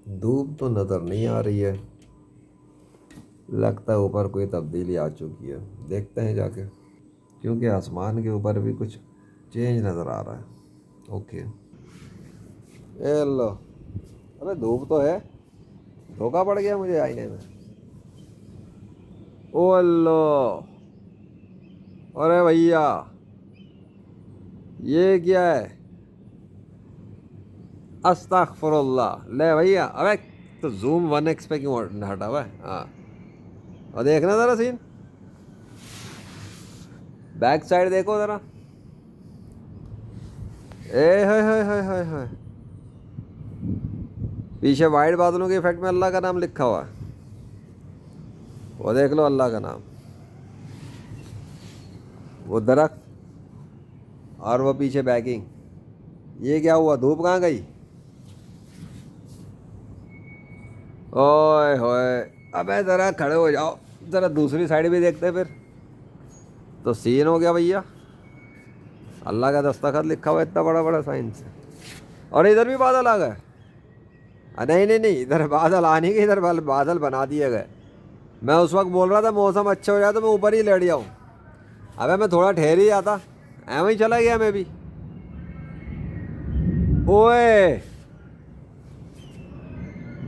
धूप तो नज़र नहीं आ रही है, लगता है ऊपर कोई तब्दीली आ चुकी है। देखते हैं जाके, क्योंकि आसमान के ऊपर भी कुछ चेंज नज़र आ रहा है। ओके, ए लो, अबे धूप तो है, धोखा पड़ गया मुझे आईने में। ओ लो, अरे भैया ये क्या है, अस्तगफुरुल्लाह। ले भैया, अबे तो जूम 1x पे क्यों हटा हुआ है? हाँ, और देखना ज़रा सीन, बैक साइड देखो ज़रा। ए है, पीछे वाइट बादलों के इफेक्ट में अल्लाह का नाम लिखा हुआ है, वो देख लो अल्लाह का नाम, वो दरख्त और वो पीछे बैकिंग। ये क्या हुआ, धूप कहाँ गई? ओए होए, अबे ज़रा खड़े हो जाओ, ज़रा दूसरी साइड भी देखते फिर तो सीन हो गया भैया। अल्लाह का दस्तखत लिखा हुआ इतना बड़ा बड़ा साइन से, और इधर भी बादल आ गए। नहीं नहीं नहीं, इधर बादल आने के, इधर बादल बना दिए गए। मैं उस वक्त बोल रहा था मौसम अच्छा हो जाए तो मैं ऊपर ही लेट जाऊँ। अबे मैं थोड़ा ठहर ही आता, ऐਵੇਂ ही चला गया मैं भी। ओए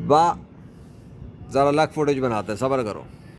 वाह, ज़रा अलग फुटेज बनाते हैं, सब्र करो।